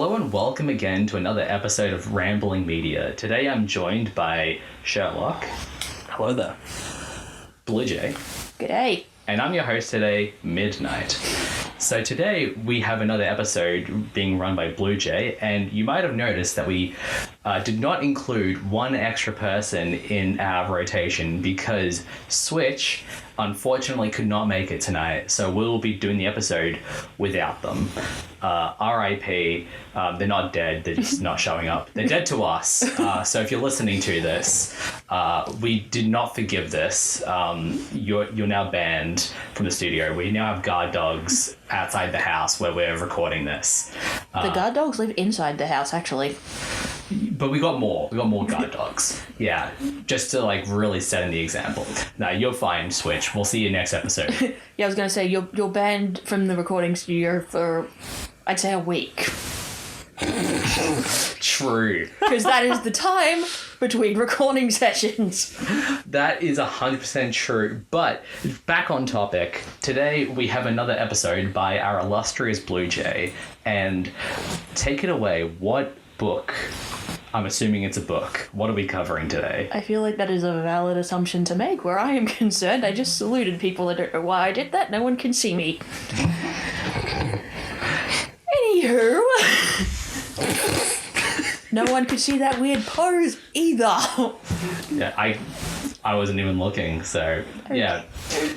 Hello and welcome again to another episode of Rambling Media. Today I'm joined by Sherlock. Hello there. Bluejay. G'day. And I'm your host today, Midnight. So today we have another episode being run by Bluejay, and you might have noticed that we did not include one extra person in our rotation because Switch unfortunately could not make it tonight, so we'll be doing the episode without them. RIP, they're not dead, they're just not showing up. They're dead to us, so if you're listening to this, we did not forgive this. You're now banned from the studio. We now have guard dogs outside the house where we're recording this. The guard dogs live inside the house, actually. But we got more guard dogs. Yeah, just to like really set in the example. No, you're fine, Switch. We'll see you next episode. Yeah, I was going to say, you're banned from the recording studio for, I'd say, a week. True. Because that is the time between recording sessions. That is 100% true. But back on topic, today we have another episode by our illustrious Bluejay. And take it away. What book? I'm assuming it's a book. What are we covering today? I feel like that is a valid assumption to make. Where I am concerned, I just saluted people. I don't know why I did that. No one can see me. Anywho... No one could see that weird pose either. Yeah, I wasn't even looking, so yeah.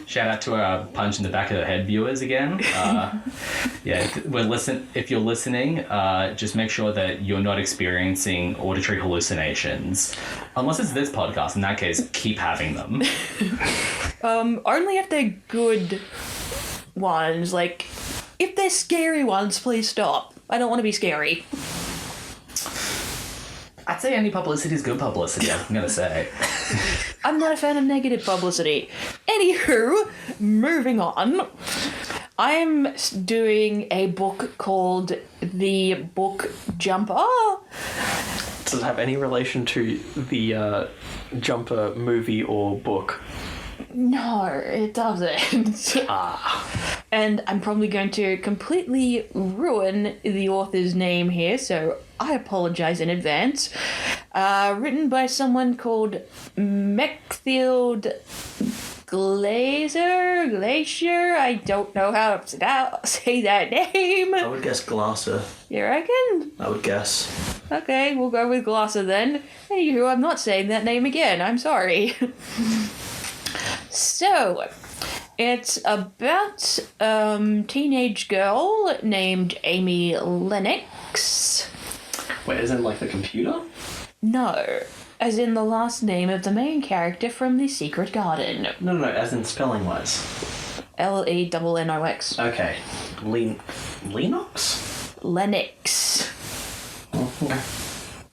Shout out to our punch in the back of the head viewers again. Yeah, if you're listening, just make sure that you're not experiencing auditory hallucinations. Unless it's this podcast, in that case, keep having them. Only if they're good ones. Like, if they're scary ones, please stop. I don't want to be scary. I'd say any publicity is good publicity, I'm going to say. I'm not a fan of negative publicity. Anywho, moving on. I'm doing a book called The Book Jumper. Does it have any relation to the Jumper movie or book? No, it doesn't. And I'm probably going to completely ruin the author's name here, so I apologize in advance. Written by someone called Mechthild Gläser? I don't know how to say that name. I would guess Gläser. You reckon? I would guess. Okay, we'll go with Gläser then. Anywho, I'm not saying that name again. I'm sorry. So, it's about teenage girl named Amy Lennox. Wait, isn't like the computer? No, as in the last name of the main character from The Secret Garden. No, as in spelling wise. Lennox. Okay. Lennox? Lennox. Okay.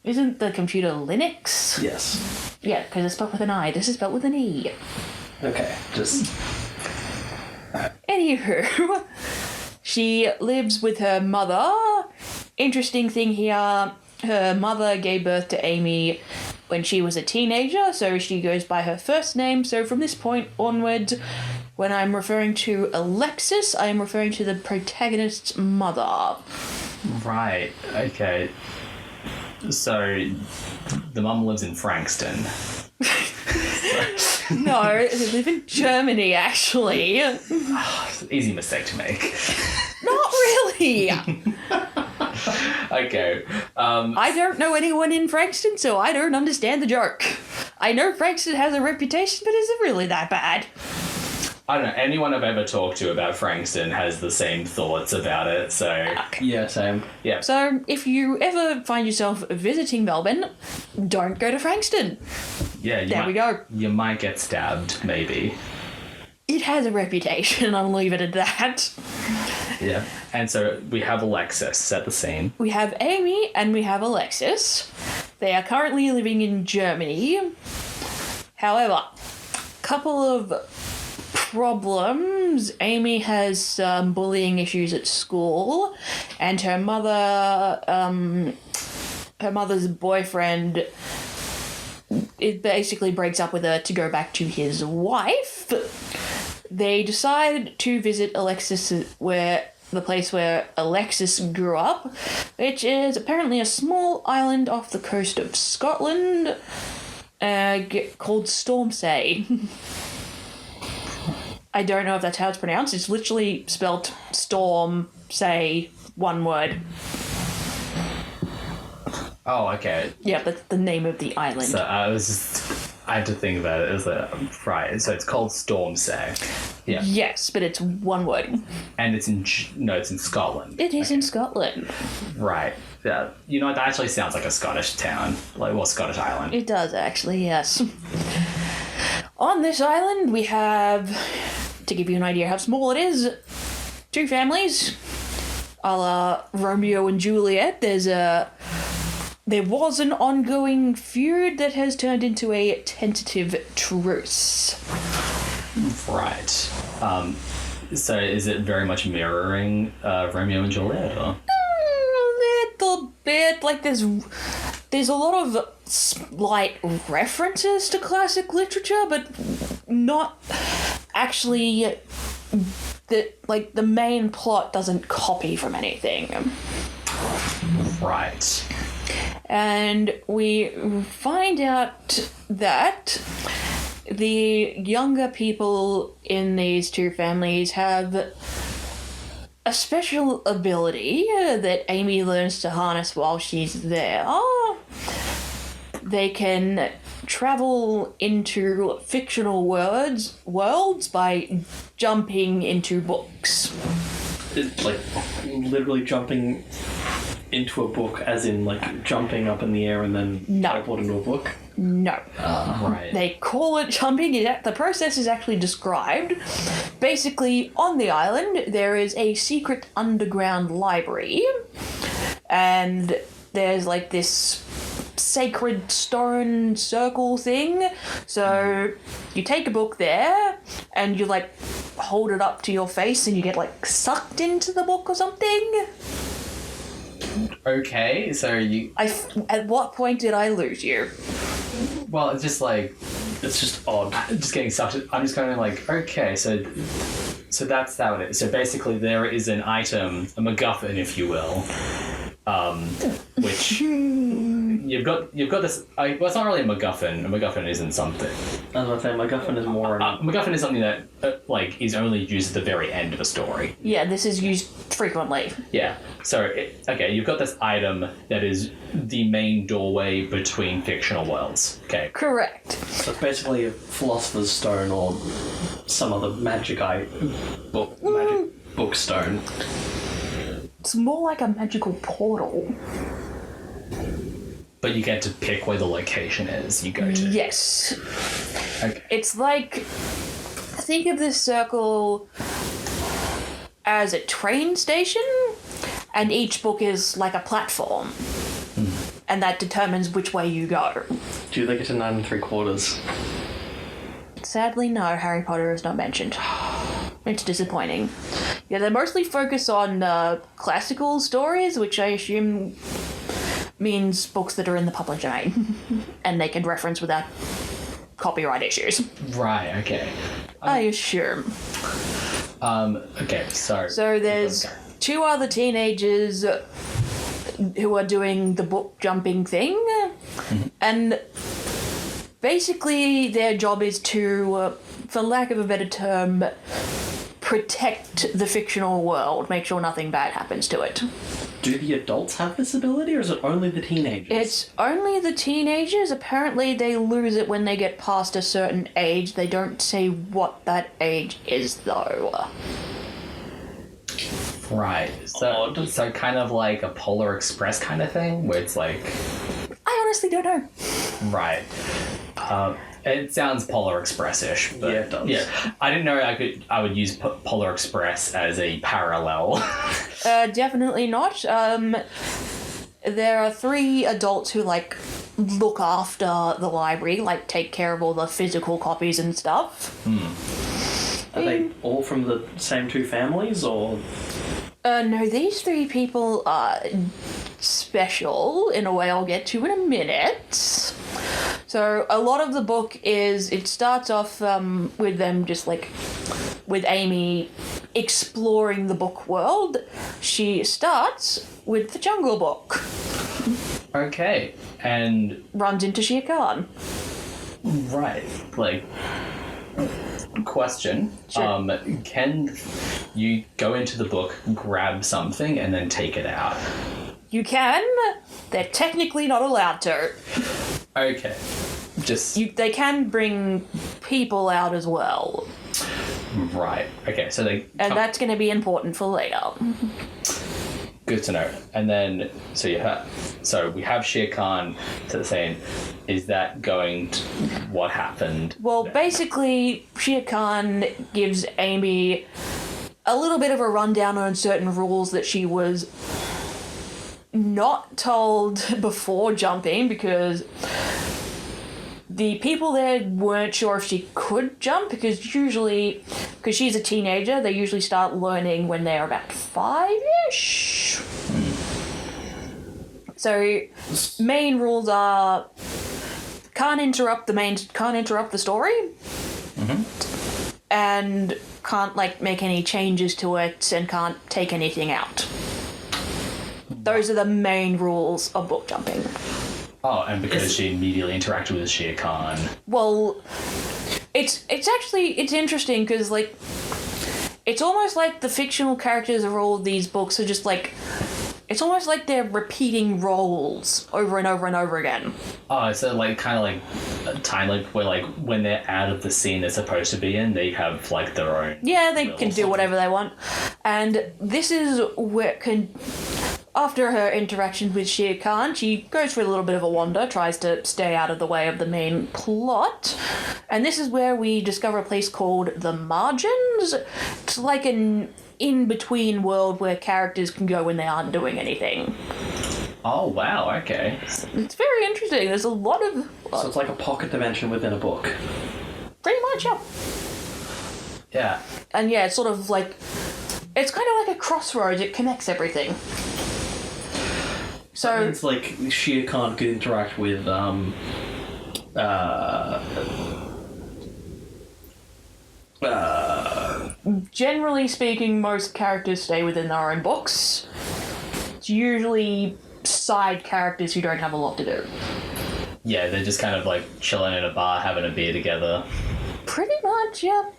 Isn't the computer Linux? Yes. Yeah, because it's spelled with an I. This is spelled with an E. Okay, just... Anywho, she lives with her mother. Interesting thing here, her mother gave birth to Amy when she was a teenager, so she goes by her first name. So from this point onwards, when I'm referring to Alexis, I am referring to the protagonist's mother. Right, okay. So, the mum lives in Frankston. No, they live in Germany, actually. Easy mistake to make. Not really. Okay. I don't know anyone in Frankston, so I don't understand the joke. I know Frankston has a reputation, but is it really that bad? I don't know. Anyone I've ever talked to about Frankston has the same thoughts about it, so... Okay. Yeah, same. Yeah. So, if you ever find yourself visiting Melbourne, don't go to Frankston. Yeah, There we go. You might get stabbed, maybe. It has a reputation, I'll leave it at that. Yeah. And so we have Alexis, set the scene. We have Amy and we have Alexis. They are currently living in Germany. However, couple of problems. Amy has some bullying issues at school, and her mother's boyfriend, it basically breaks up with her to go back to his wife. They decide to visit Alexis, where the place where Alexis grew up, which is apparently a small island off the coast of Scotland called Stormsay. I don't know if that's how it's pronounced. It's literally spelt Storm, say, one word. Oh, okay. Yeah, that's the name of the island. So I had to think about it. It was right. So it's called Stormsay. Yeah. Yes, but it's one word. And it's in Scotland. It is in Scotland. Right. Yeah. You know, that actually sounds like a Scottish town, Scottish island. It does, actually, yes. On this island, we have, to give you an idea how small it is, two families, a la Romeo and Juliet. There was an ongoing feud that has turned into a tentative truce. Right. So is it very much mirroring Romeo and Juliet? Or? A little bit. Like, there's a lot of slight references to classic literature, but not actually... The main plot doesn't copy from anything. Right. And we find out that the younger people in these two families have a special ability that Amy learns to harness while she's there. They can travel into fictional worlds by jumping into books. It's like literally jumping into a book, as in like jumping up in the air and then teleport into a book? No. Right. They call it jumping. The process is actually described. Basically, on the island, there is a secret underground library, and there's like this sacred stone circle thing. So you take a book there, and you like hold it up to your face, and you get like sucked into the book or something. Okay, so you... At what point did I lose you? Well, it's just like... It's just odd. Just getting sucked in. I'm just going like, okay, so that's how it is. So basically there is an item, a MacGuffin, if you will, which... You've got this... well, it's not really a MacGuffin. A MacGuffin isn't something. I was going to say, MacGuffin is more... MacGuffin is something that, is only used at the very end of a story. Yeah, this is used frequently. Yeah. So, you've got this item that is the main doorway between fictional worlds. Okay. Correct. So it's basically a philosopher's stone or some other magic book stone. It's more like a magical portal. But you get to pick where the location is you go to. Yes. Okay. It's like... Think of this circle as a train station, and each book is like a platform. And that determines which way you go. Do they get to 9 3/4? Sadly, no, Harry Potter is not mentioned. It's disappointing. Yeah, they mostly focus on classical stories, which I assume means books that are in the public domain. And they can reference without copyright issues. Right, okay. I assume. Okay, sorry. So there's two other teenagers who are doing the book jumping thing. And basically their job is to, for lack of a better term, protect the fictional world, make sure nothing bad happens to it. Do the adults have this ability, or is it only the teenagers? It's only the teenagers. Apparently they lose it when they get past a certain age. They don't say what that age is, though. Right. So kind of like a Polar Express kind of thing, where it's like... I honestly don't know. Right. It sounds Polar Express-ish, but yeah, it does. Yeah, I didn't know I would use Polar Express as a parallel. Definitely not. There are 3 adults who look after the library, take care of all the physical copies and stuff. Are they all from the same 2 families, or? No, these 3 people are special in a way I'll get to in a minute. So a lot of the book it starts off with them just with Amy exploring the book world, she starts with the Jungle Book. Okay, and Runs into Shere Khan. right, like, question. Sure. Can you go into the book, grab something, and then take it out? You can. They're technically not allowed to. Okay. Just They can bring people out as well. right. Okay, so they And that's going to be important for later. good to know. And then so we have Shere Khan saying, is that going to what happened? Well, basically, Shere Khan gives Amy a little bit of a rundown on certain rules that she was not told before jumping, because the people there weren't sure if she could jump, because she's a teenager, they usually start learning when they're about 5-ish. So main rules are can't interrupt the story, and can't make any changes to it, and can't take anything out. Those are the main rules of book jumping. Oh, and because she immediately interacted with Shere Khan. Well, it's interesting because it's almost like the fictional characters of all of these books are just it's almost like they're repeating roles over and over and over again. Oh, so kind of like a time where when they're out of the scene they're supposed to be in, they have their own. Yeah, they can do whatever they want, and this is where after her interactions with Shere Khan, she goes for a little bit of a wander, tries to stay out of the way of the main plot, and this is where we discover a place called the Margins. It's like an in-between world where characters can go when they aren't doing anything. Oh, wow, okay. It's very interesting. There's a lot of... So it's like a pocket dimension within a book. Pretty much, yeah. Yeah. And yeah, it's sort of it's kind of like a crossroads. It connects everything. So It's like Shere Khan could interact with generally speaking, most characters stay within their own books. It's usually side characters who don't have a lot to do. Yeah, they're just kind of chilling in a bar, having a beer together. Pretty much, yeah.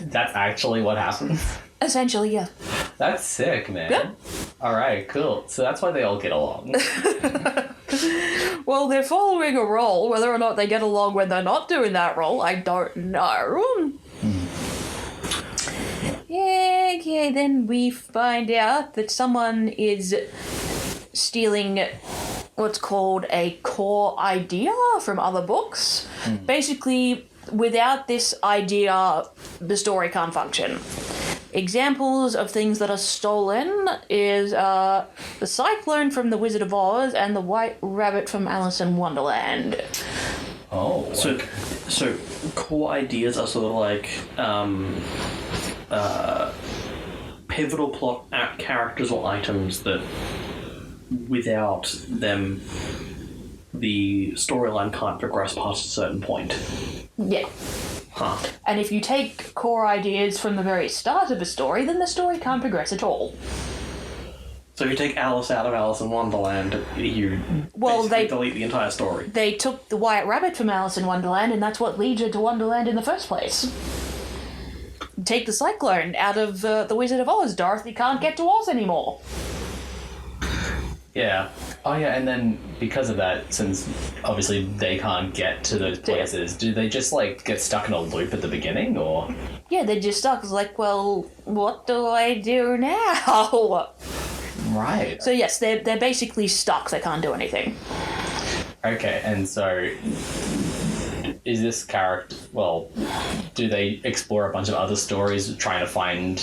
That's actually what happens. Essentially, yeah. That's sick, man. Yeah. Alright, cool. So that's why they all get along. Well, they're following a role. Whether or not they get along when they're not doing that role, I don't know. Yeah, then we find out that someone is stealing what's called a core idea from other books. Basically, without this idea, the story can't function. Examples of things that are stolen is the Cyclone from The Wizard of Oz and the White Rabbit from Alice in Wonderland. Oh. So core ideas are sort of pivotal plot characters or items that without them the storyline can't progress past a certain point. Yeah. Huh. And if you take core ideas from the very start of a story, then the story can't progress at all. So if you take Alice out of Alice in Wonderland, you basically delete the entire story. They took the White Rabbit from Alice in Wonderland, and that's what leads her to Wonderland in the first place. Take the Cyclone out of The Wizard of Oz. Dorothy can't get to Oz anymore. Yeah. Oh, yeah, and then because of that, since obviously they can't get to those places, do they just, get stuck in a loop at the beginning, or...? Yeah, they're just stuck. It's well, what do I do now? Right. So, yes, they're basically stuck. They can't do anything. Okay, and so... Is this character... Well, do they explore a bunch of other stories trying to find,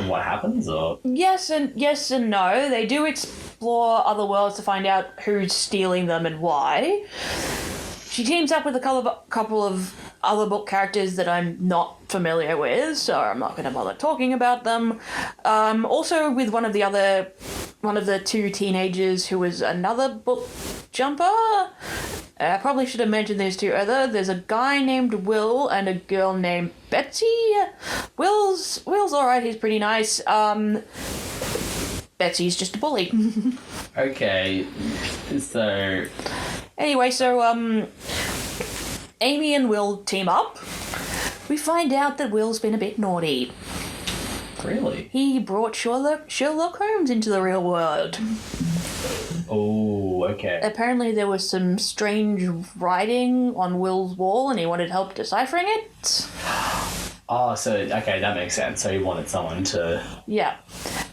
what happens, or...? Yes and no. They do explore other worlds to find out who's stealing them and why. She teams up with a couple of other book characters that I'm not familiar with, so I'm not going to bother talking about them. Also with one of the two teenagers who was another book jumper, I probably should have mentioned these two other. There's a guy named Will and a girl named Betsy. Will's alright, he's pretty nice. Betsy's just a bully. Okay, so... Anyway, so, Amy and Will team up. We find out that Will's been a bit naughty. Really? He brought Sherlock Holmes into the real world. Oh, okay. Apparently there was some strange writing on Will's wall and he wanted help deciphering it. Oh, so, okay, that makes sense. So he wanted someone to... Yeah.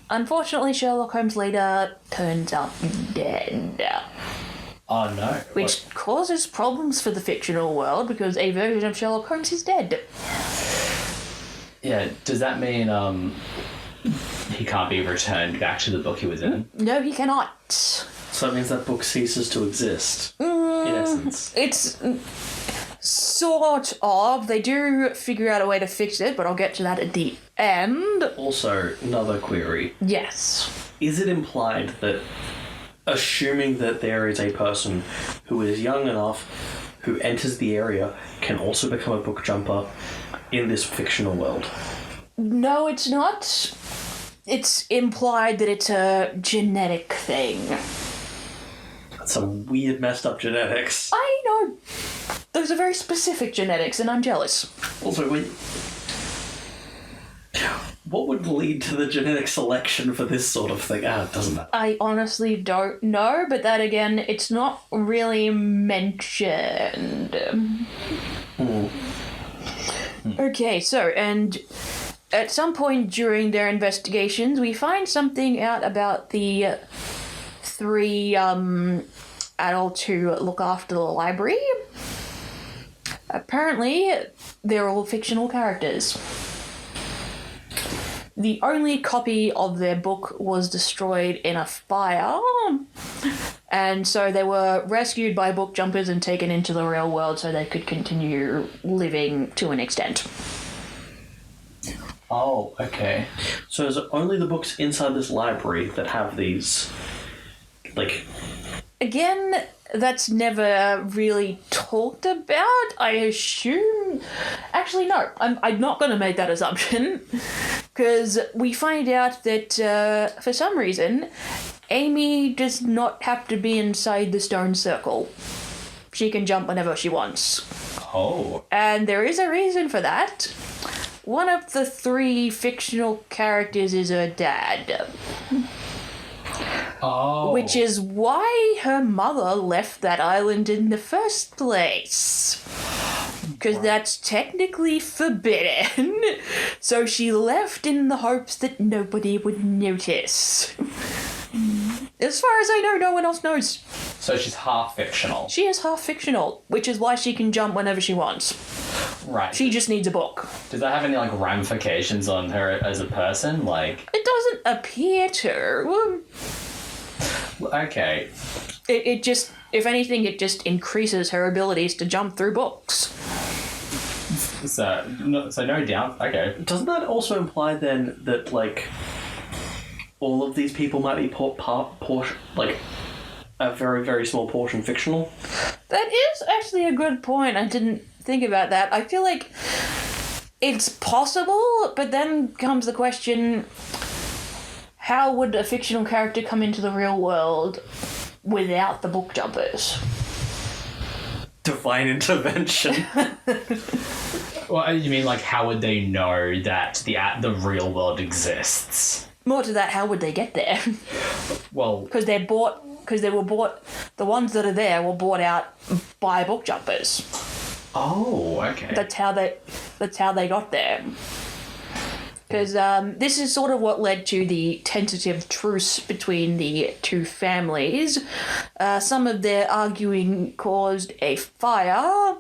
Unfortunately, Sherlock Holmes later turns up dead. Oh, no. Which causes problems for the fictional world because a version of Sherlock Holmes is dead. Yeah, does that mean, he can't be returned back to the book he was in? No, he cannot. So that means that book ceases to exist, in essence. It's sort of. They do figure out a way to fix it, but I'll get to that at the end. Also, another query. Yes. Is it implied that, assuming that there is a person who is young enough who enters the area can also become a book jumper in this fictional world? No, it's not. It's implied that it's a genetic thing. That's some weird, messed up genetics. I know. Those are very specific genetics, and I'm jealous. Also, what would lead to the genetic selection for this sort of thing? It doesn't matter. I honestly don't know, but that again, it's not really mentioned. Okay, so, and at some point during their investigations, we find something out about the three adults who look after the library. Apparently, they're all fictional characters. The only copy of their book was destroyed in a fire, and so they were rescued by book jumpers and taken into the real world so they could continue living to an extent. Oh, okay. So is it only the books inside this library that have these, like... Again, that's never really talked about, I assume. Actually, no, I'm not going to make that assumption, because we find out that for some reason, Amy does not have to be inside the stone circle. She can jump whenever she wants. Oh. And there is a reason for that. One of the three fictional characters is her dad. Oh. Which is why her mother left that island in the first place. Because that's technically forbidden. So she left in the hopes that nobody would notice. As far as I know, no one else knows. So she's half fictional. She is half fictional, which is why she can jump whenever she wants. Right. She just needs a book. Does that have any, like, ramifications on her as a person? Like... It doesn't appear to. Okay. It just, if anything, it just increases her abilities to jump through books. So no doubt. Okay. Doesn't that also imply then that, like, all of these people might be like a very, very small portion fictional? That is actually a good point. I didn't think about that. I feel like it's possible, but then comes the question, how would a fictional character come into the real world without the book jumpers? Divine intervention. Well, you mean, like, how would they know that the real world exists? More to that, how would they get there? Well... Because they were bought, the ones that are there were bought out by book jumpers. Oh, okay. That's how they got there. Because this is sort of what led to the tentative truce between the two families. Some of their arguing caused a fire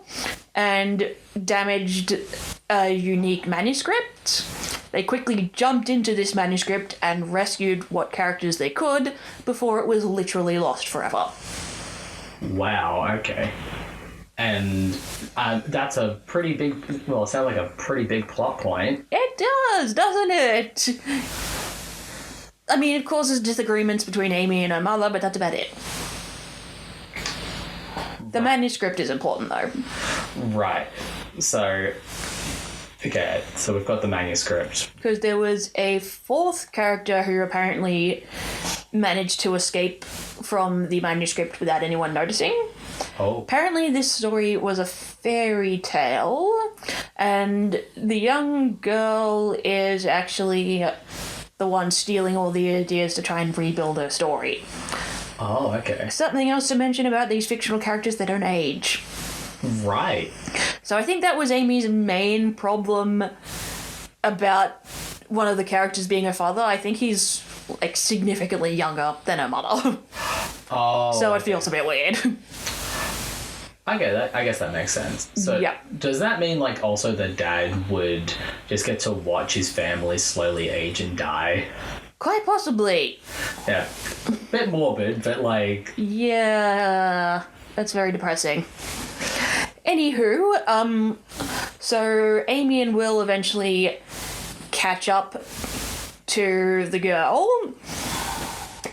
and damaged a unique manuscript. They quickly jumped into this manuscript and rescued what characters they could before it was literally lost forever. Wow, okay. And that's a pretty big... Well, it sounds like a pretty big plot point. It does, doesn't it? I mean, it causes disagreements between Amy and her mother, but that's about it. The manuscript is important, though. Right. So, okay, so we've got the manuscript. Because there was a fourth character who apparently managed to escape from the manuscript without anyone noticing. Oh. Apparently this story was a fairy tale, and the young girl is actually the one stealing all the ideas to try and rebuild her story. Oh, okay. Something else to mention about these fictional characters, they don't age. Right. So I think that was Amy's main problem about one of the characters being her father. I think he's like significantly younger than her mother. Oh. So it feels a bit weird. I get that. I guess that makes sense. So Yeah. does that mean like also the dad would just get to watch his family slowly age and die? Quite possibly. Yeah. Bit morbid, but like Yeah, that's very depressing. Anywho, so Amy and Will eventually catch up to the girl,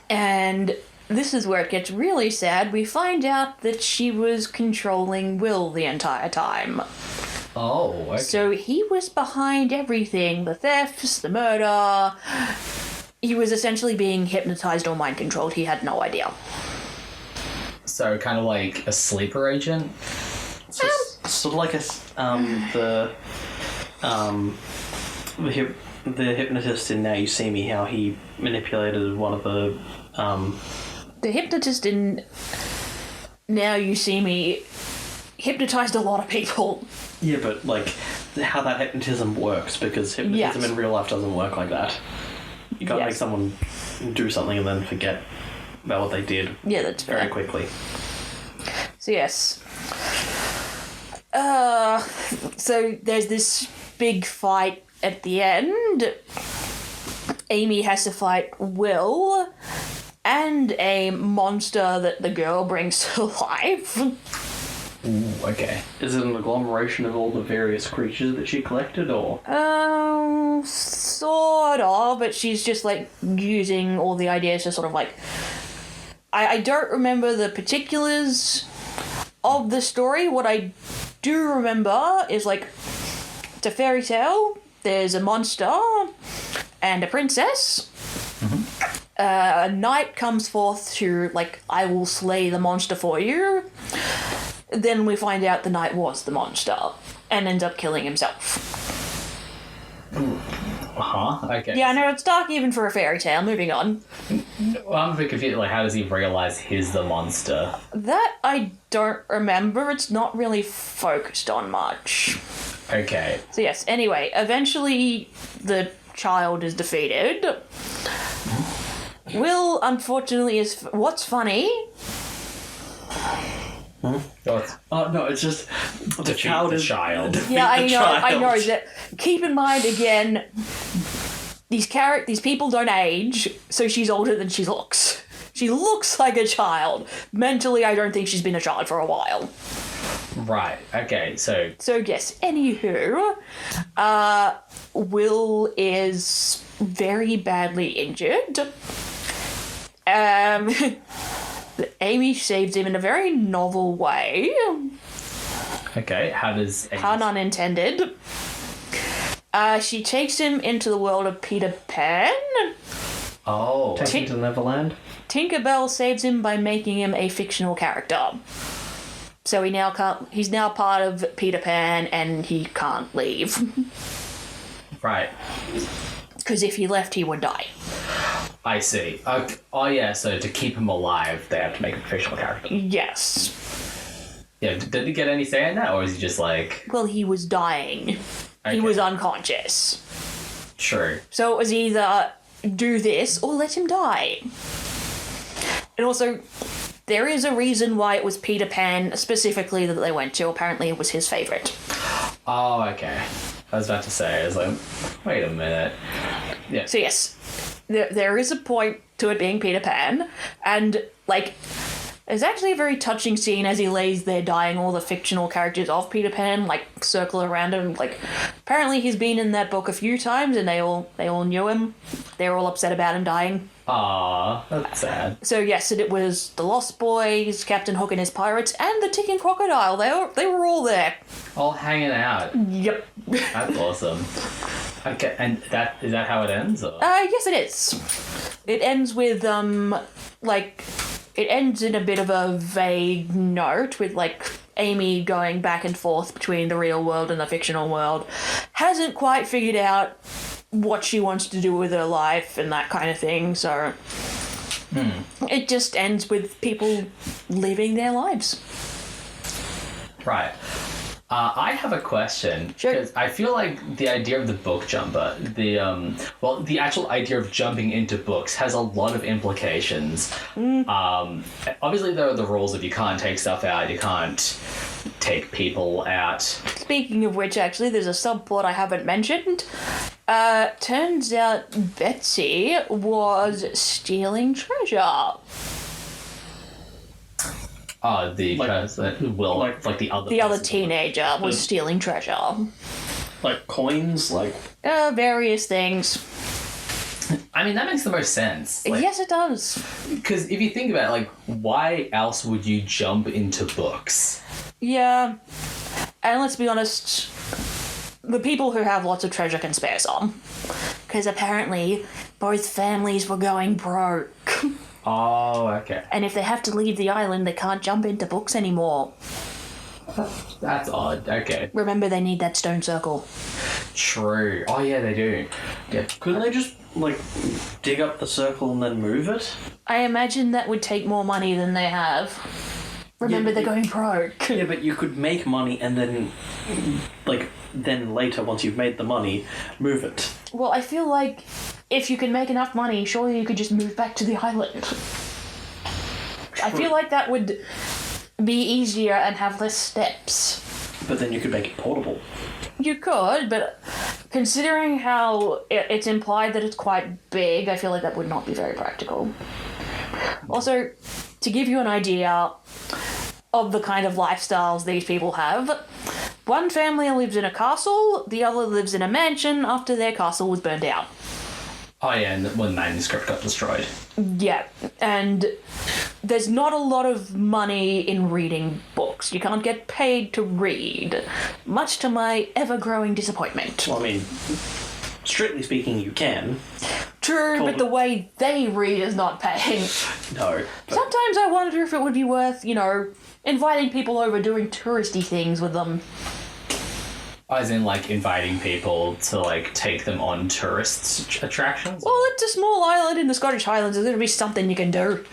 and this is where it gets really sad. We find out that she was controlling Will the entire time. oh, okay. So he was behind everything, the thefts, the murder. He was essentially being hypnotized or mind controlled. He had no idea. So kind of like a sleeper agent. Sort of like the hypnotist in Now You See Me, how he manipulated one of the The hypnotist in Now You See Me hypnotized a lot of people. yeah, but like how that hypnotism works, because hypnotism Yes. in real life doesn't work like that. You can't Yes. make someone do something and then forget about what they did Yeah, that's very fair. quickly. So yes. So there's this big fight at the end. Amy has to fight Will and a monster that the girl brings to life. Ooh, okay. Is it an agglomeration of all the various creatures that she collected, or? Sort of, but she's just like using all the ideas to sort of like. I don't remember the particulars of the story. What I do remember is like it's a fairy tale. There's a monster and a princess. A knight comes forth to like, I will slay the monster for you. Then we find out the knight was the monster and ends up killing himself. Huh? Okay. Yeah, no, it's dark even for a fairy tale. Moving on. Well, I'm a bit confused. Like, how does he realize he's the monster? That I don't remember. It's not really focused on much. Okay. So yes, anyway, eventually the child is defeated. Will, unfortunately, is... What's funny... What's Oh no, it's just the child the is child. Yeah, I the know, I know. child. That, keep in mind, again, these people don't age, so she's older than she looks. She looks like a child. Mentally, I don't think she's been a child for a while. Right. Okay. So So yes, anywho, Will is very badly injured. Amy saves him in a very novel way. okay. How does Pun unintended. She takes him into the world of Peter Pan. Oh. Take him to Neverland. Tinkerbell saves him by making him a fictional character. So he's now part of Peter Pan and he can't leave. Right. Because if he left, he would die. I see. Oh yeah. So to keep him alive, they have to make a fictional character. Yes. Yeah. Did he get any say in that, or is he just like? Well, he was dying. Okay. He was unconscious. True. So it was either do this or let him die. And also, there is a reason why it was Peter Pan specifically that they went to. Apparently it was his favourite. Oh, okay. I was about to say. I was like, wait a minute. Yeah. So yes, there is a point to it being Peter Pan. And, like, There's actually a very touching scene as he lays there dying. All the fictional characters of Peter Pan circle around him. Apparently he's been in that book a few times, and they all knew him. They're all upset about him dying. Aww, that's sad. So yes, it was the Lost Boys, Captain Hook and his pirates, and the Ticking Crocodile. They were all there. All hanging out. Yep. That's awesome. Okay, and is that how it ends? Or? Yes, it is. It ends with it ends in a bit of a vague note with Amy going back and forth between the real world and the fictional world. Hasn't quite figured out what she wants to do with her life and that kind of thing, so it just ends with people living their lives. Right. I have a question. Sure. Because I feel like the idea of the book jumper, the actual idea of jumping into books has a lot of implications. Obviously, there are the rules of you can't take stuff out, you can't take people out. Speaking of which, actually, there's a subplot I haven't mentioned. Turns out Betsy was stealing treasure. Oh, the person who will, the other The other person. teenager was stealing treasure. Coins, Various things. I mean, that makes the most sense. Yes, it does. Because if you think about it, why else would you jump into books? Yeah. And let's be honest, the people who have lots of treasure can spare some. Because apparently both families were going broke. Oh, okay. And if they have to leave the island, they can't jump into books anymore. That's odd. Okay. Remember, they need that stone circle. True. Oh, yeah, they do. Yeah. couldn't they just, dig up the circle and then move it? I imagine that would take more money than they have. Remember, Yeah, they're going broke. Yeah, but you could make money and then, then later, once you've made the money, move it. Well, I feel like if you can make enough money, surely you could just move back to the island. I feel like that would be easier and have less steps. But then you could make it portable. You could, but considering how it's implied that it's quite big, I feel like that would not be very practical. Also, to give you an idea of the kind of lifestyles these people have, one family lives in a castle, the other lives in a mansion after their castle was burned down. Oh, yeah, and when the manuscript got destroyed. Yeah, and there's not a lot of money in reading books. You can't get paid to read, much to my ever-growing disappointment. Well, I mean, strictly speaking, you can. True, but the way they read is not paying. No. But Sometimes I wonder if it would be worth, inviting people over doing touristy things with them. As in, inviting people to, take them on tourist attractions? Well, it's a small island in the Scottish Highlands. There's going to be something you can do.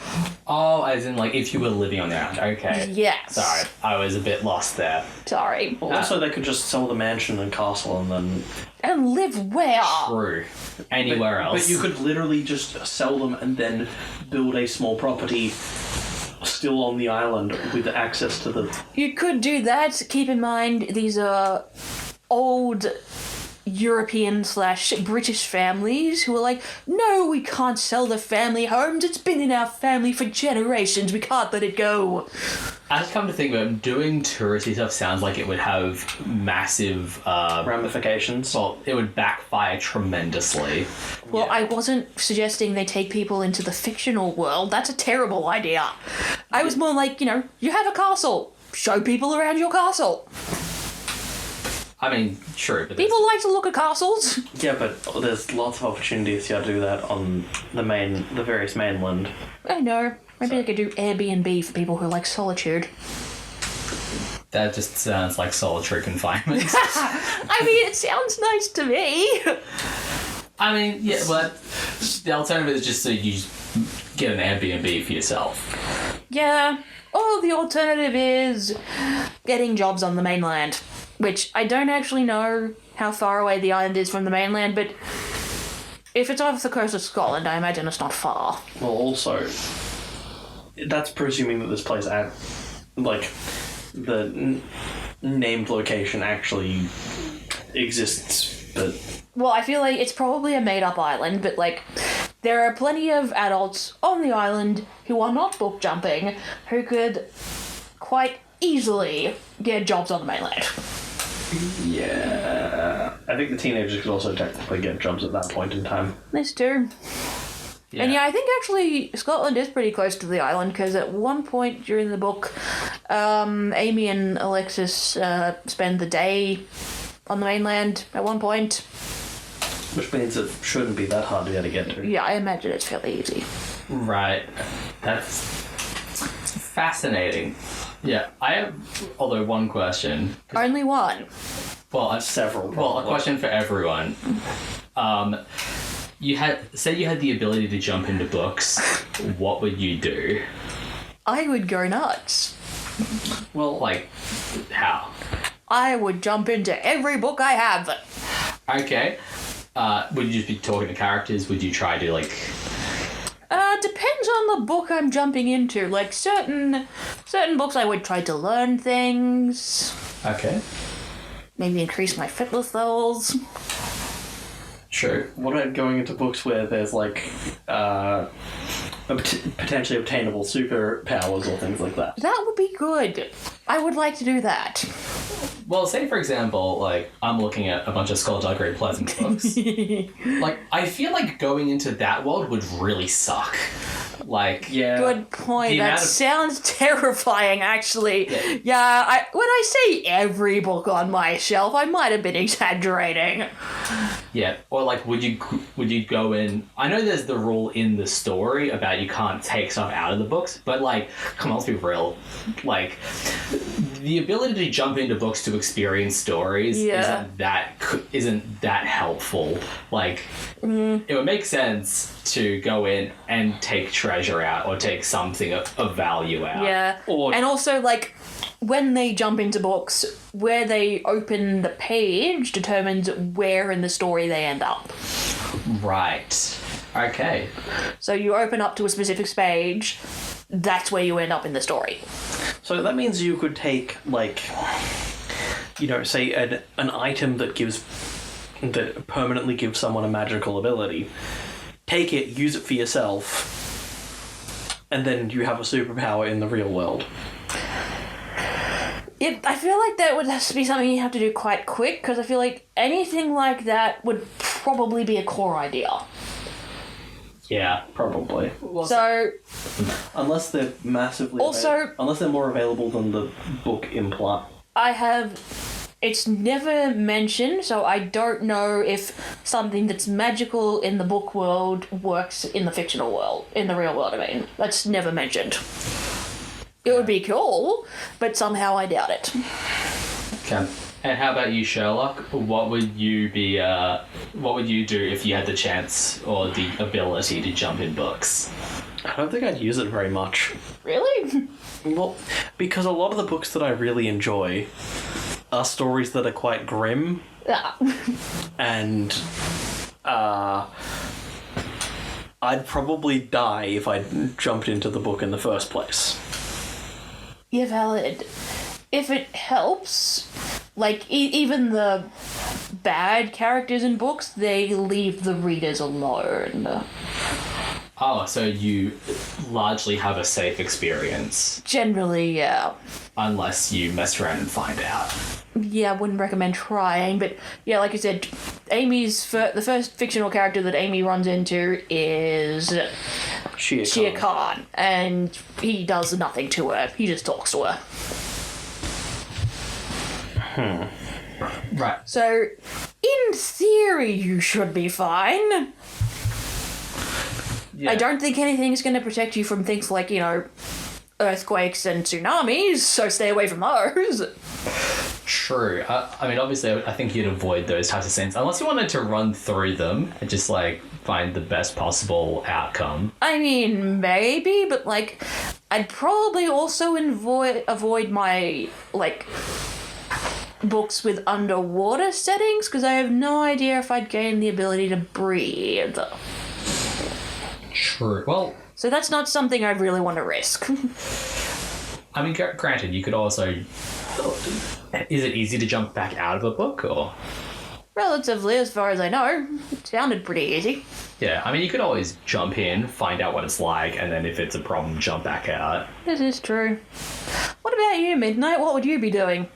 Oh, as in, if you were living on the island. Okay. Yes. Sorry, I was a bit lost there. Sorry. well, also, they could just sell the mansion and castle and then... And live where? True. Anywhere else. But you could literally just sell them and then build a small property still on the island with access to the... You could do that. Keep in mind, these are old European/British families who are like, no, we can't sell the family homes. It's been in our family for generations. We can't let it go. I've come to think about it, doing touristy stuff sounds like it would have massive... ramifications. well, it would backfire tremendously. Well, I wasn't suggesting they take people into the fictional world. That's a terrible idea. I was more like, you have a castle. Show people around your castle. I mean, true, but... People like to look at castles. Yeah, but there's lots of opportunities to do that on the various mainland. I know. Maybe they could do Airbnb for people who like solitude. That just sounds like solitary confinement. I mean, it sounds nice to me. I mean, yeah, but the alternative is just so you just get an Airbnb for yourself. Yeah. Or the alternative is getting jobs on the mainland, which I don't actually know how far away the island is from the mainland, but if it's off the coast of Scotland, I imagine it's not far. Well, also, that's presuming that this place the named location actually exists, but... Well, I feel like it's probably a made-up island, but, there are plenty of adults on the island who are not book jumping who could quite easily get jobs on the mainland. Yeah. I think the teenagers could also technically get jobs at that point in time. This too. Yeah. And yeah, I think actually Scotland is pretty close to the island because at one point during the book, Amy and Alexis spend the day on the mainland at one point. Which means it shouldn't be that hard to get to. Yeah, I imagine it's fairly easy. Right. That's fascinating. Yeah, I have, although one question. Only one. Well, Several. Well, a question for everyone. You had the ability to jump into books. What would you do? I would go nuts. Well, Like, how? I would jump into every book I have. Okay. Would you just be talking to characters? Would you try to like? Depends on the book I'm jumping into. Like certain books I would try to learn things. Okay. Maybe increase my fitness levels. True. what about going into books where there's like potentially obtainable superpowers or things like that? That would be good. I would like to do that. Well, say for example, like I'm looking at a bunch of Skullduggery Pleasant books. Like, I feel like going into that world would really suck. Like, Yeah. Good point. The That amount of- sounds terrifying, actually. Yeah, when I say every book on my shelf, I might have been exaggerating. yeah. Or like, would you go in? I know there's the rule in the story about you can't take stuff out of the books, but like, come on, let's be real. Like, the ability to jump into books to experience stories Yeah. isn't that helpful. Like, it would make sense to go in and take treasure out or take something of value out. Yeah. Or- And also, like, when they jump into books, where they open the page determines where in the story they end up. Right. Okay. So you open up to a specific page, that's where you end up in the story. So that means you could take, like, you know, say an item that permanently gives someone a magical ability. Take it, use it for yourself, and then you have a superpower in the real world. I feel like that would have to be something you have to do quite quick, because I feel like anything like that would probably be a core idea. Yeah, probably. So, Unless they're massively... Also- unless they're more available than the book imply. it's never mentioned, so I don't know if something that's magical in the book world works in the fictional world, in the real world, I mean. That's never mentioned. It would be cool, but somehow I doubt it. Okay. And how about you, Sherlock? What would you do if you had the chance or the ability to jump in books? I don't think I'd use it very much. Really? Well, because a lot of the books that I really enjoy are stories that are quite grim, Yeah. and I'd probably die if I jumped into the book in the first place. Yeah, valid. If it helps, like, even the bad characters in books, they leave the readers alone. Oh, so you largely have a safe experience, Generally, yeah. unless you mess around and find out. Yeah, I wouldn't recommend trying, but yeah, like I said, the first fictional character that Amy runs into is Shere Khan, and he does nothing to her. He just talks to her. Right. So, in theory, you should be fine. Yeah. I don't think anything's going to protect you from things like, earthquakes and tsunamis, so stay away from those. True. I mean, obviously, I think you'd avoid those types of scenes unless you wanted to run through them and just like find the best possible outcome. I mean, maybe, but like, I'd probably also avoid my books with underwater settings because I have no idea if I'd gain the ability to breathe. True. Well, So that's not something I really want to risk. I mean, granted, you could also. Is it easy to jump back out of a book, or? Relatively, as far as I know. It sounded pretty easy. Yeah, I mean, you could always jump in, find out what it's like, and then if it's a problem, jump back out. This is true. What about you, Midnight? What would you be doing?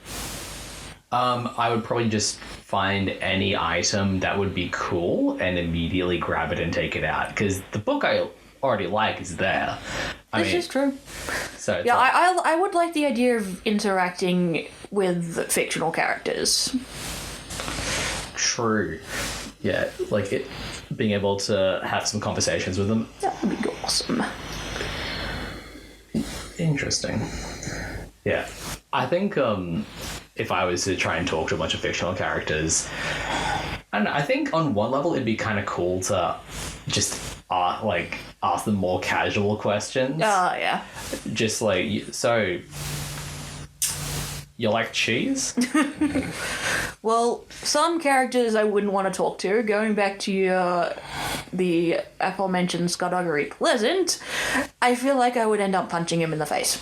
I would probably just find any item that would be cool and immediately grab it and take it out. Because the book I already like is there. This is true. So it's Yeah, like, I would like the idea of interacting with fictional characters. true. Yeah, like it, being able to have some conversations with them. That would be awesome. Interesting. Yeah. I think if I was to try and talk to a bunch of fictional characters, I don't know, I think on one level it'd be kind of cool to just ask them more casual questions. Oh, yeah. Just like, so you like cheese? Well, some characters I wouldn't want to talk to. Going back to the aforementioned Skullduggery Pleasant, I feel like I would end up punching him in the face.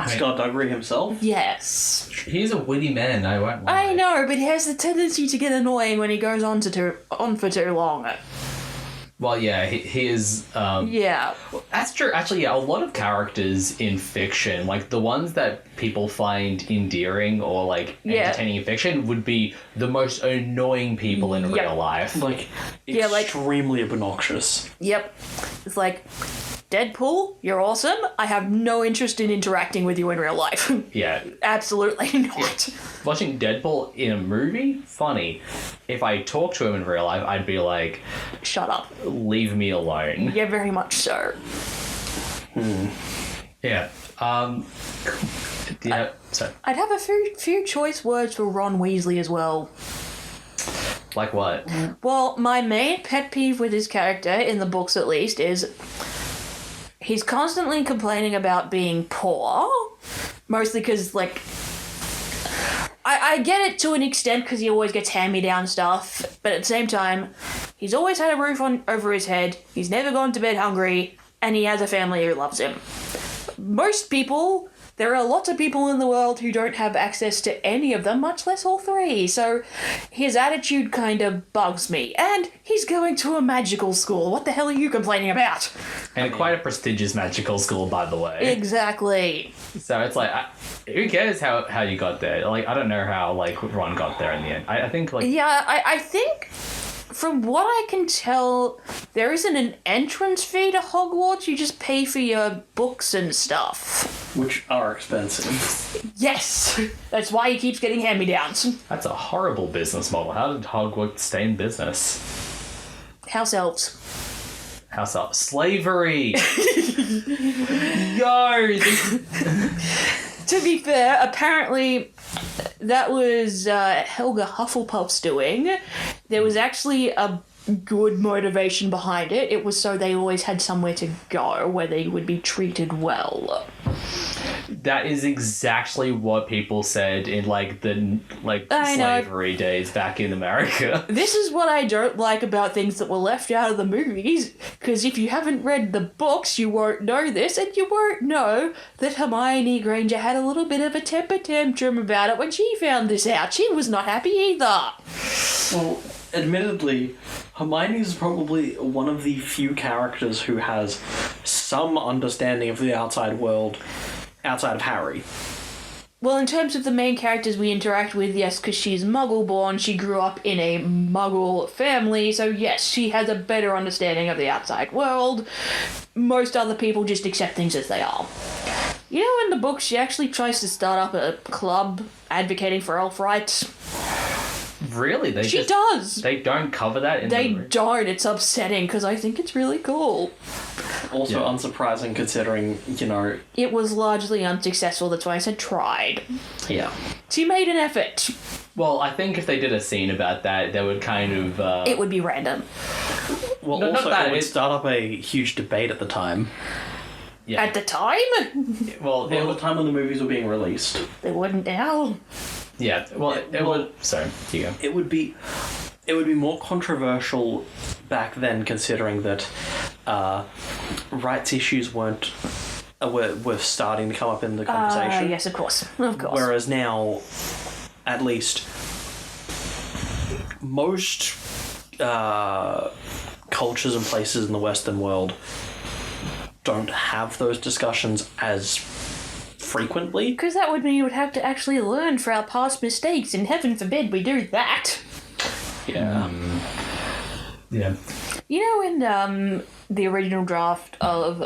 Skullduggery himself? Yes. He's a witty man, I won't lie. I know, but he has the tendency to get annoying when he goes on for too long. Well, yeah, he is... Yeah. That's true. Actually, yeah, a lot of characters in fiction, like the ones that people find endearing or like entertaining in fiction, would be the most annoying people in real life. Like, Yeah, like- extremely obnoxious. Yep. It's like, Deadpool, you're awesome. I have no interest in interacting with you in real life. Yeah. Absolutely not. Watching Deadpool in a movie, funny. If I talk to him in real life, I'd be like, Shut up. leave me alone. Yeah, very much so. Yeah. Yeah. So, I'd have a few choice words for Ron Weasley as well. like what? Well, my main pet peeve with his character, in the books at least, is he's constantly complaining about being poor. Mostly because, like, I get it to an extent because he always gets hand-me-down stuff, but at the same time, he's always had a roof over his head, he's never gone to bed hungry, and he has a family who loves him. Most people... There are lots of people in the world who don't have access to any of them, much less all three, so his attitude kind of bugs me. And he's going to a magical school. What the hell are you complaining about? And quite a prestigious magical school, by the way. Exactly. So it's like, who cares how you got there? Like, I don't know how, like, Ron got there in the end. I think, like... Yeah, I think... From what I can tell, there isn't an entrance fee to Hogwarts. You just pay for your books and stuff. Which are expensive. Yes! That's why he keeps getting hand-me-downs. That's a horrible business model. How did Hogwarts stay in business? House elves. House up. Slavery! Yo! To be fair, apparently that was Helga Hufflepuff's doing. There was actually a good motivation behind it. It was so they always had somewhere to go where they would be treated well. That is exactly what people said in, like, the I know. slavery days back in America. This is what I don't like about things that were left out of the movies, because if you haven't read the books, you won't know this, and you won't know that Hermione Granger had a little bit of a temper tantrum about it when she found this out. She was not happy either. Well, admittedly, Hermione is probably one of the few characters who has some understanding of the outside world outside of Harry. Well, in terms of the main characters we interact with, yes, because she's Muggle-born, she grew up in a Muggle family, so yes, she has a better understanding of the outside world. Most other people just accept things as they are. You know, in the book, she actually tries to start up a club advocating for elf rights. Really? She does! They don't cover that in They the... don't. It's upsetting, because I think it's really cool. Also Yeah. unsurprising considering, you know... It was largely unsuccessful, that's why I said tried. Yeah. She made an effort. Well, I think if they did a scene about that, they would kind of... It would be random. Well, No, not also, that, it would it- start up a huge debate at the time. Yeah. At the time, Well, it Well, would... the time when the movies were being released. they wouldn't now. Yeah, well, it would... Sorry, you go. It would be more controversial back then, considering that rights issues were starting to come up in the conversation. Yes, of course. Of course. Whereas now, at least most cultures and places in the Western world don't have those discussions as frequently. Because that would mean you would have to actually learn from our past mistakes, and heaven forbid we do that. Yeah. Yeah. You know, in the original draft of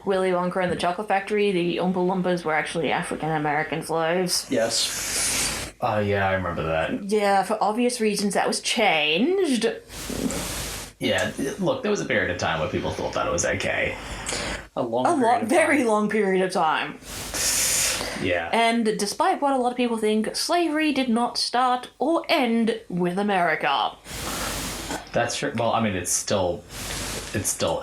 Willy Wonka and the Chocolate Factory, the Oompa Loompas were actually African-American slaves. Yes. Oh, yeah, I remember that. Yeah, for obvious reasons that was changed. Yeah, look, there was a period of time where people thought that it was okay. Very long period of time. Yeah. And despite what a lot of people think, slavery did not start or end with America. That's true. Well, I mean, it still happens. still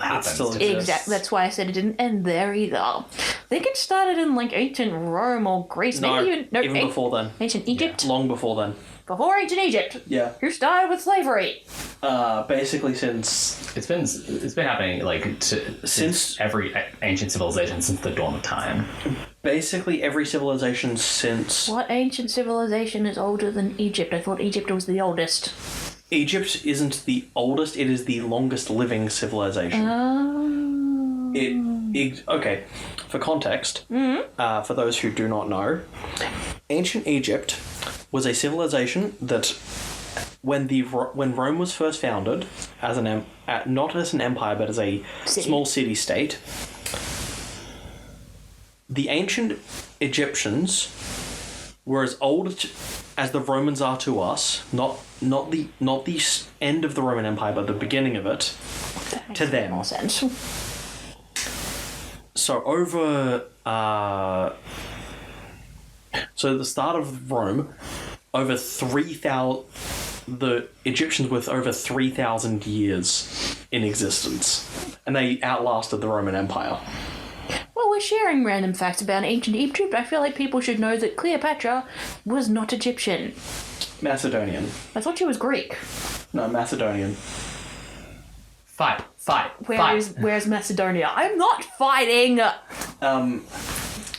exists. Exactly. That's why I said it didn't end there either. I think it started in like ancient Rome or Greece. No, Maybe even before then. Ancient Egypt. Long before then. Before ancient Egypt. Yeah. Who started with slavery? Basically since It's been happening like since every ancient civilization since the dawn of time. basically every civilization since What ancient civilization is older than Egypt? I thought Egypt was the oldest. Egypt isn't the oldest, it is the longest living civilization. Okay, for context, for those who do not know, ancient Egypt was a civilization that when Rome was first founded as not as an empire but as a small city-state, the ancient Egyptians were as old as the Romans are to us, not the end of the Roman Empire, but the beginning of it, to them. More sense. So the start of Rome, the Egyptians were over 3,000 years in existence, and they outlasted the Roman Empire. Well, we're sharing random facts about ancient Egypt. I feel like people should know that Cleopatra was not Egyptian. Macedonian. I thought she was Greek. No, Macedonian. Fight. Where's Macedonia? I'm not fighting!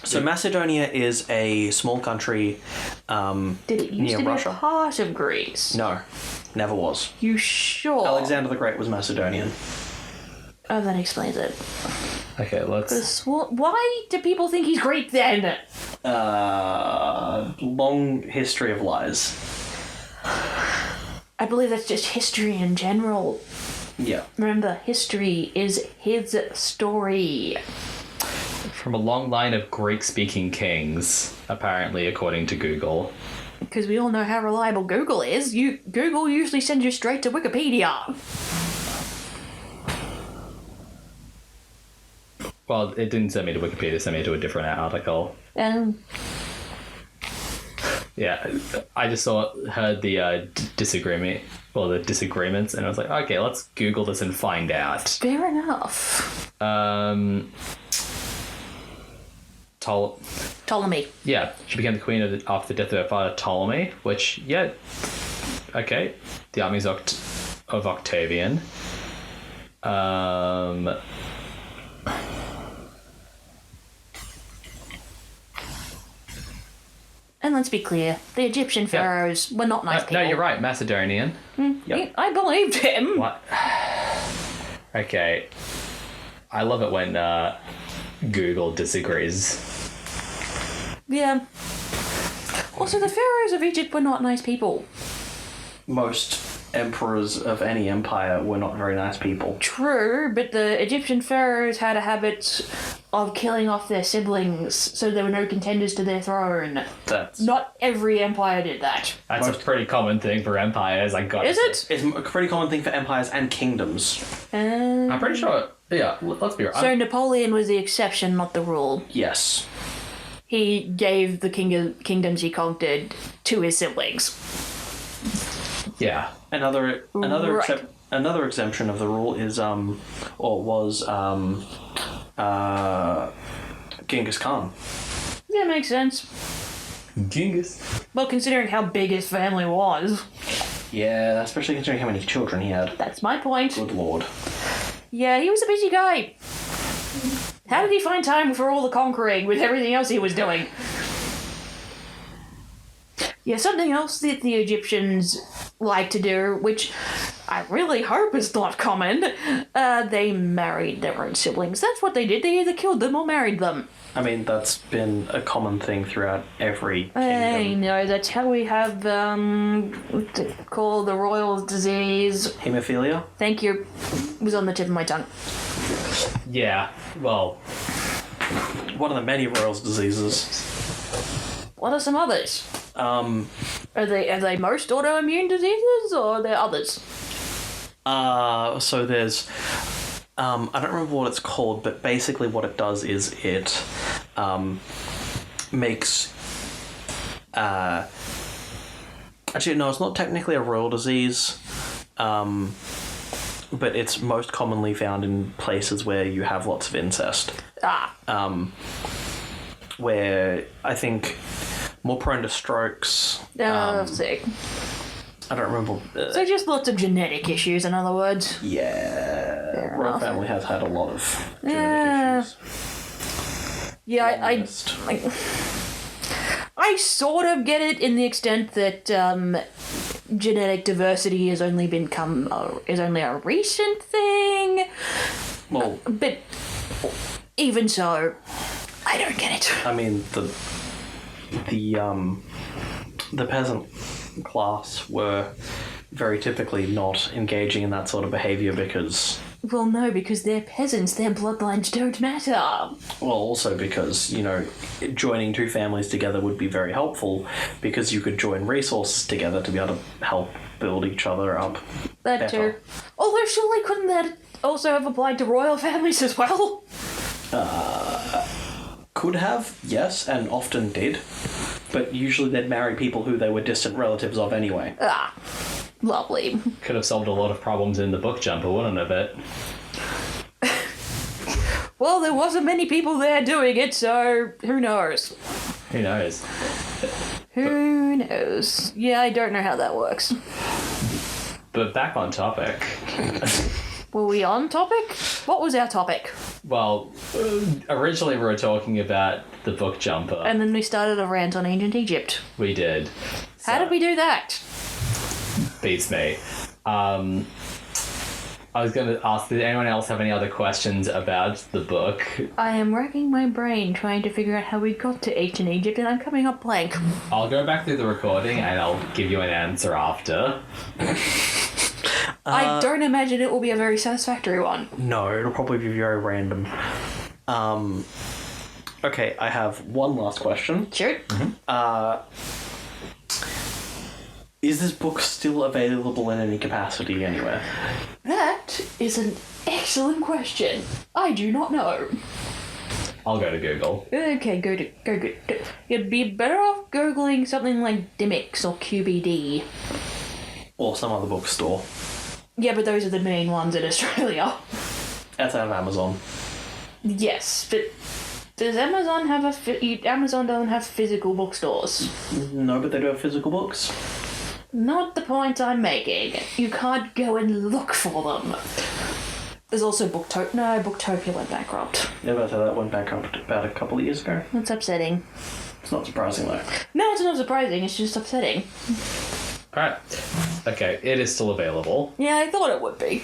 So Macedonia is a small country Did it used near to be Russia. a part of Greece? No, never was. You sure? Alexander the Great was Macedonian. Oh, that explains it. Okay, let's. Why do people think he's Greek then? Long history of lies. I believe that's just history in general. Yeah. Remember, history is his story. From a long line of Greek-speaking kings, apparently, according to Google. Because we all know how reliable Google is. Google usually sends you straight to Wikipedia. Well, it didn't send me to Wikipedia, it sent me to a different article. Yeah, I just heard the the disagreements, and I was like, okay, let's Google this and find out. Fair enough. Ptolemy. Yeah, she became the queen after the death of her father Ptolemy, which, yeah, okay, the armies of Octavian. And let's be clear, the Egyptian pharaohs were not nice people. No, you're right, Macedonian. Yep. I believed him. What? Okay. I love it when Google disagrees. Yeah. Also, the pharaohs of Egypt were not nice people. Most emperors of any empire were not very nice people. True, but the Egyptian pharaohs had a habit of killing off their siblings so there were no contenders to their throne. Not every empire did that. That's a pretty common thing for empires, I got. Is it? It's a pretty common thing for empires and kingdoms. I'm pretty sure. Yeah, let's be right. So Napoleon was the exception, not the rule. Yes. He gave the kingdoms he conquered to his siblings. Yeah. Another Right. another exemption of the rule is Genghis Khan. Yeah, makes sense. Genghis. Well, considering how big his family was. Yeah, especially considering how many children he had. That's my point. Good lord. Yeah, he was a busy guy. How did he find time for all the conquering with everything else he was doing? Yeah, something else that the Egyptians like to do, which I really hope is not common, they married their own siblings. That's what they did. They either killed them or married them. I mean, that's been a common thing throughout every I kingdom. know, that's how we have, what they call the royal disease. Hemophilia? Thank you. It was on the tip of my tongue. Yeah, well, One of the many royal diseases. What are some others? Um, Are they most autoimmune diseases, or are there others? so there's... I don't remember what it's called, but basically what it does is it makes... actually, no, it's not technically a royal disease, but it's most commonly found in places where you have lots of incest. Where I think more prone to strokes. Sick. I don't remember. So just lots of genetic issues, in other words. Yeah, Fair royal enough. family has had a lot of Yeah. genetic issues. Yeah, I Longest. I sort of get it in the extent that genetic diversity has only is only a recent thing, Well, but even so, I don't get it. I mean the peasant class were very typically not engaging in that sort of behavior because, Well, no, because they're peasants. Their bloodlines don't matter. well, also because, you know, joining two families together would be very helpful because you could join resources together to be able to help build each other up. That Better. too. Although surely couldn't that also have applied to royal families as well? Could have, yes, and often did. But usually they'd marry people who they were distant relatives of anyway. Lovely. could have solved a lot of problems in the book jumper, wouldn't it? Well, there wasn't many people there doing it, so who knows? Who knows? Who knows? Yeah, I don't know how that works. But back on topic. Were we on topic? What was our topic? Well, originally we were talking about the book jumper. And then we started a rant on ancient Egypt. We did. How did we do that? Beats me. I was going to ask, did anyone else have any other questions about the book? I am racking my brain trying to figure out how we got to ancient Egypt, and I'm coming up blank. I'll go back through the recording and I'll give you an answer after. I don't imagine it will be a very satisfactory one. No, it'll probably be very random. Okay, I have one last question. Sure. Is this book still available in any capacity anywhere? That is an excellent question. I do not know. I'll go to Google. Okay, go. You'd be better off Googling something like Dimmix or QBD. Or some other bookstore. Yeah, but those are the main ones in Australia. That's out of Amazon. Yes, but does Amazon have Amazon doesn't have physical bookstores? No, but they do have physical books. Not the point I'm making. You can't go and look for them. There's also Booktopia went bankrupt. Yeah, but that went bankrupt about a couple of years ago. That's upsetting. It's not surprising though. No, it's not surprising, it's just upsetting. Alright. Okay, it is still available. Yeah, I thought it would be.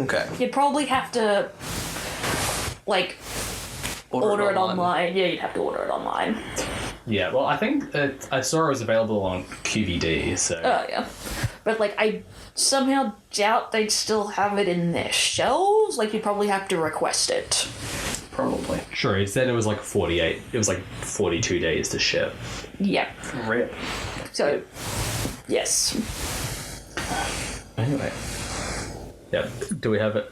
Okay. You'd probably have to, like, order it online. Yeah, you'd have to order it online. Yeah, well, I think I saw it was available on QVD, so... Oh, yeah. But, like, I somehow doubt they'd still have it in their shelves. Like, you'd probably have to request it. Probably. Sure, it said it was like 42 days to ship. Yeah. Rip. So, yes. Anyway. Yeah, do we have it?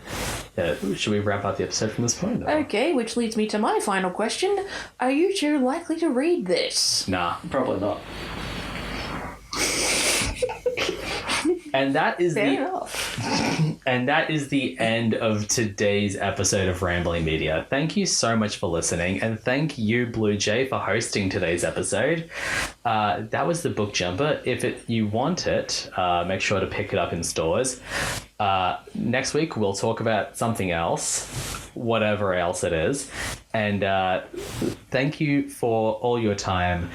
Yeah, should we wrap up the episode from this point? Or? Okay, which leads me to my final question. Are you two likely to read this? Nah. Probably not. And that is Fair enough. And that is the end of today's episode of Rambling Media. Thank you so much for listening, and thank you, Bluejay, for hosting today's episode. That was the book jumper. If you want it, make sure to pick it up in stores. Next week, we'll talk about something else, whatever else it is. And thank you for all your time.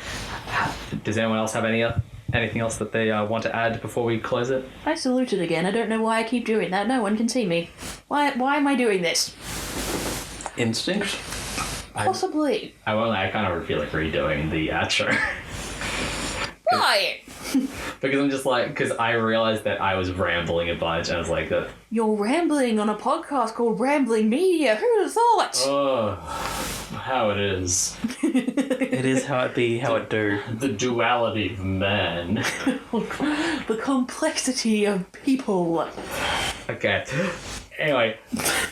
Does anyone else have any anything else that they want to add before we close it? I saluted again. I don't know why I keep doing that. No one can see me. Why am I doing this? Instinct? Possibly. I won't lie, I kind of feel like redoing the outro. Why? Because I'm just like, because I realized that I was rambling a bunch, and I was like, that. You're rambling on a podcast called Rambling Media. Who would have thought? Oh, how it is. It is how it be, how it do. The duality of man. The complexity of people. Okay. Anyway,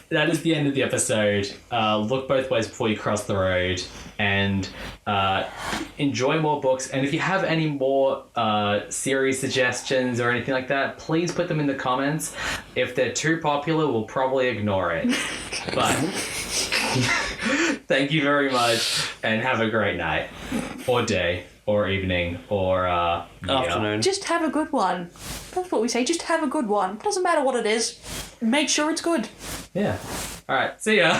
that is the end of the episode. Look both ways before you cross the road, and enjoy more books. And if you have any more series suggestions or anything like that, please put them in the comments. If they're too popular, we'll probably ignore it. But thank you very much, and have a great night, or day, or evening, or Afternoon. Just have a good one. That's what we say. Just have a good one. Doesn't matter what it is. Make sure it's good. Yeah. All right. See ya.